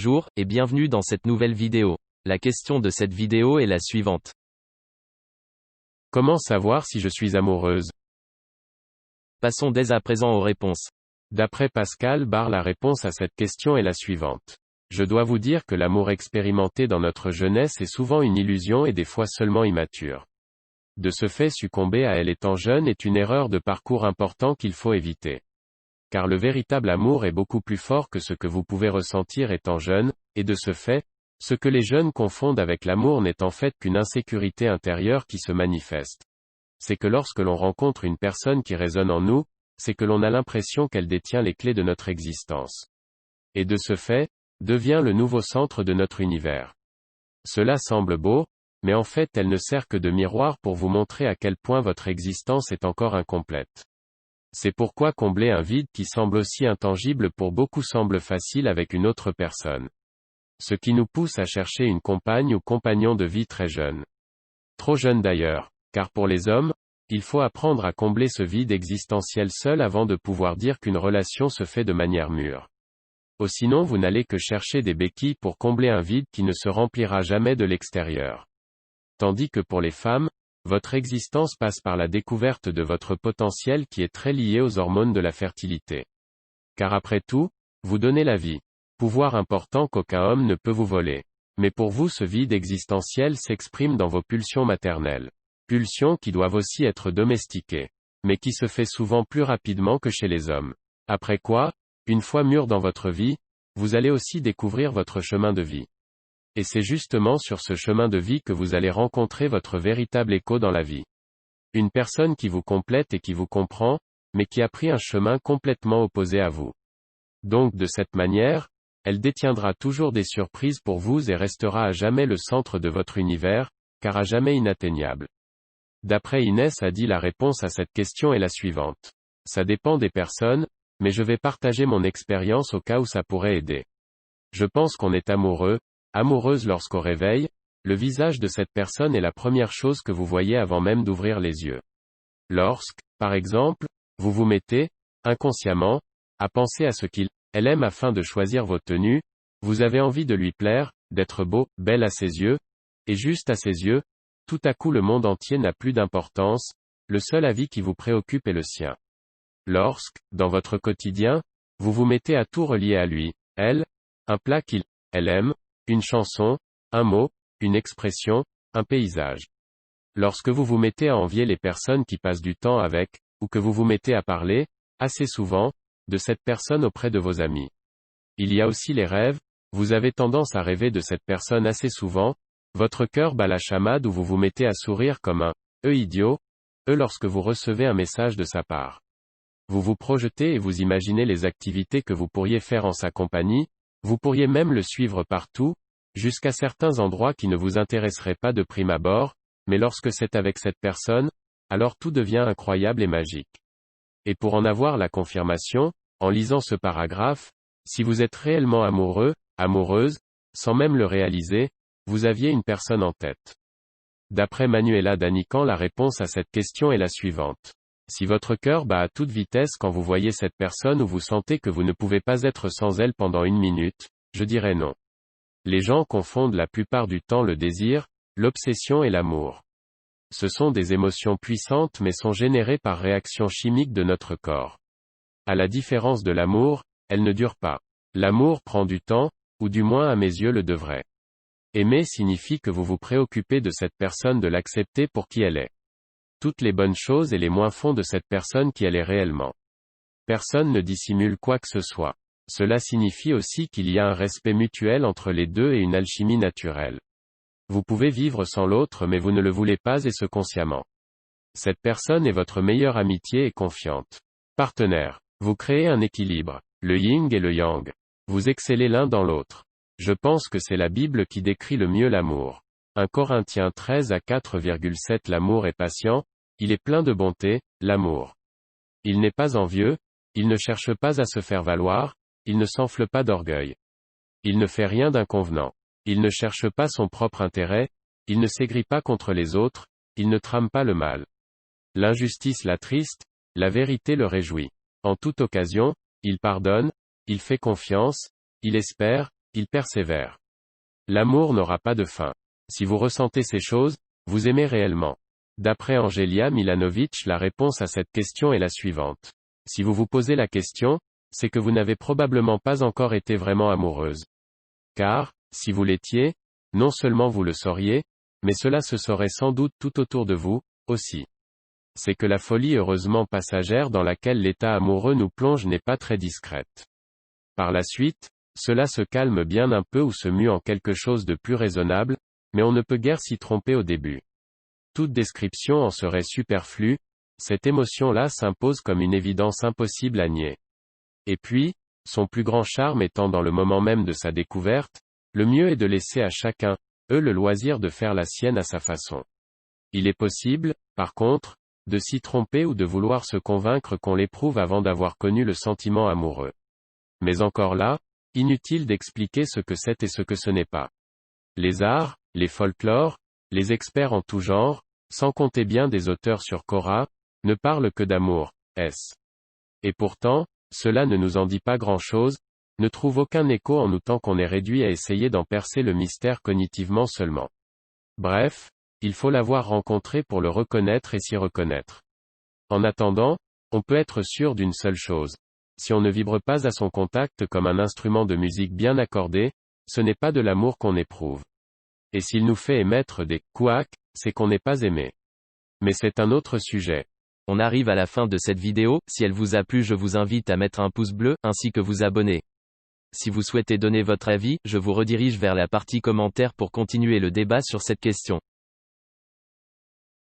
Bonjour, et bienvenue dans cette nouvelle vidéo. La question de cette vidéo est la suivante. Comment savoir si je suis amoureuse? Passons dès à présent aux réponses. D'après Pascal Barr, la réponse à cette question est la suivante. Je dois vous dire que l'amour expérimenté dans notre jeunesse est souvent une illusion et des fois seulement immature. De ce fait, succomber à elle étant jeune est une erreur de parcours important qu'il faut éviter. Car le véritable amour est beaucoup plus fort que ce que vous pouvez ressentir étant jeune, et de ce fait, ce que les jeunes confondent avec l'amour n'est en fait qu'une insécurité intérieure qui se manifeste. C'est que lorsque l'on rencontre une personne qui résonne en nous, c'est que l'on a l'impression qu'elle détient les clés de notre existence. Et de ce fait, devient le nouveau centre de notre univers. Cela semble beau, mais en fait elle ne sert que de miroir pour vous montrer à quel point votre existence est encore incomplète. C'est pourquoi combler un vide qui semble aussi intangible pour beaucoup semble facile avec une autre personne. Ce qui nous pousse à chercher une compagne ou compagnon de vie très jeune. Trop jeune d'ailleurs, car pour les hommes, il faut apprendre à combler ce vide existentiel seul avant de pouvoir dire qu'une relation se fait de manière mûre. Sinon vous n'allez que chercher des béquilles pour combler un vide qui ne se remplira jamais de l'extérieur. Tandis que pour les femmes, votre existence passe par la découverte de votre potentiel qui est très lié aux hormones de la fertilité. Car après tout, vous donnez la vie. Pouvoir important qu'aucun homme ne peut vous voler. Mais pour vous ce vide existentiel s'exprime dans vos pulsions maternelles. Pulsions qui doivent aussi être domestiquées. Mais qui se fait souvent plus rapidement que chez les hommes. Après quoi, une fois mûr dans votre vie, vous allez aussi découvrir votre chemin de vie. Et c'est justement sur ce chemin de vie que vous allez rencontrer votre véritable écho dans la vie. Une personne qui vous complète et qui vous comprend, mais qui a pris un chemin complètement opposé à vous. Donc de cette manière, elle détiendra toujours des surprises pour vous et restera à jamais le centre de votre univers, car à jamais inatteignable. D'après Inès a dit la réponse à cette question est la suivante. Ça dépend des personnes, mais je vais partager mon expérience au cas où ça pourrait aider. Je pense qu'on est amoureux, amoureuse lorsqu'au réveil, le visage de cette personne est la première chose que vous voyez avant même d'ouvrir les yeux. Lorsque, par exemple, vous vous mettez, inconsciemment, à penser à ce elle aime afin de choisir vos tenues, vous avez envie de lui plaire, d'être beau, belle à ses yeux, et juste à ses yeux, tout à coup le monde entier n'a plus d'importance, le seul avis qui vous préoccupe est le sien. Lorsque, dans votre quotidien, vous vous mettez à tout relier à lui, elle, un plat elle aime, une chanson, un mot, une expression, un paysage. Lorsque vous vous mettez à envier les personnes qui passent du temps avec, ou que vous vous mettez à parler, assez souvent, de cette personne auprès de vos amis. Il y a aussi les rêves, vous avez tendance à rêver de cette personne assez souvent, votre cœur bat la chamade ou vous vous mettez à sourire comme un « idiot » lorsque vous recevez un message de sa part. Vous vous projetez et vous imaginez les activités que vous pourriez faire en sa compagnie, vous pourriez même le suivre partout, jusqu'à certains endroits qui ne vous intéresseraient pas de prime abord, mais lorsque c'est avec cette personne, alors tout devient incroyable et magique. Et pour en avoir la confirmation, en lisant ce paragraphe, si vous êtes réellement amoureux, amoureuse, sans même le réaliser, vous aviez une personne en tête. D'après Manuela Danican, la réponse à cette question est la suivante. Si votre cœur bat à toute vitesse quand vous voyez cette personne ou vous sentez que vous ne pouvez pas être sans elle pendant une minute, je dirais non. Les gens confondent la plupart du temps le désir, l'obsession et l'amour. Ce sont des émotions puissantes mais sont générées par réaction chimique de notre corps. À la différence de l'amour, elle ne dure pas. L'amour prend du temps, ou du moins à mes yeux le devrait. Aimer signifie que vous vous préoccupez de cette personne, de l'accepter pour qui elle est. Toutes les bonnes choses et les moins fonds de cette personne qui elle est réellement. Personne ne dissimule quoi que ce soit. Cela signifie aussi qu'il y a un respect mutuel entre les deux et une alchimie naturelle. Vous pouvez vivre sans l'autre mais vous ne le voulez pas et ce consciemment. Cette personne est votre meilleure amitié et confiante. Partenaire. Vous créez un équilibre. Le yin et le yang. Vous excellez l'un dans l'autre. Je pense que c'est la Bible qui décrit le mieux l'amour. 1 Corinthiens 13 à 4,7 L'amour est patient, il est plein de bonté, l'amour. Il n'est pas envieux, il ne cherche pas à se faire valoir, il ne s'enfle pas d'orgueil. Il ne fait rien d'inconvenant. Il ne cherche pas son propre intérêt, il ne s'aigrit pas contre les autres, il ne trame pas le mal. L'injustice l'attriste, la vérité le réjouit. En toute occasion, il pardonne, il fait confiance, il espère, il persévère. L'amour n'aura pas de fin. Si vous ressentez ces choses, vous aimez réellement. D'après Angelia Milanovic, la réponse à cette question est la suivante. Si vous vous posez la question, c'est que vous n'avez probablement pas encore été vraiment amoureuse. Car, si vous l'étiez, non seulement vous le sauriez, mais cela se saurait sans doute tout autour de vous, aussi. C'est que la folie heureusement passagère dans laquelle l'état amoureux nous plonge n'est pas très discrète. Par la suite, cela se calme bien un peu ou se mue en quelque chose de plus raisonnable, mais on ne peut guère s'y tromper au début. Toute description en serait superflue, cette émotion-là s'impose comme une évidence impossible à nier. Et puis, son plus grand charme étant dans le moment même de sa découverte, le mieux est de laisser à chacun, le loisir de faire la sienne à sa façon. Il est possible, par contre, de s'y tromper ou de vouloir se convaincre qu'on l'éprouve avant d'avoir connu le sentiment amoureux. Mais encore là, inutile d'expliquer ce que c'est et ce que ce n'est pas. Les arts, les folklores, les experts en tout genre, sans compter bien des auteurs sur Quora, ne parlent que d'amour, est-ce. Et pourtant, cela ne nous en dit pas grand-chose, ne trouve aucun écho en nous tant qu'on est réduit à essayer d'en percer le mystère cognitivement seulement. Bref, il faut l'avoir rencontré pour le reconnaître et s'y reconnaître. En attendant, on peut être sûr d'une seule chose. Si on ne vibre pas à son contact comme un instrument de musique bien accordé, ce n'est pas de l'amour qu'on éprouve. Et s'il nous fait émettre des couacs, c'est qu'on n'est pas aimé. Mais c'est un autre sujet. On arrive à la fin de cette vidéo, si elle vous a plu je vous invite à mettre un pouce bleu, ainsi que vous abonner. Si vous souhaitez donner votre avis, je vous redirige vers la partie commentaires pour continuer le débat sur cette question.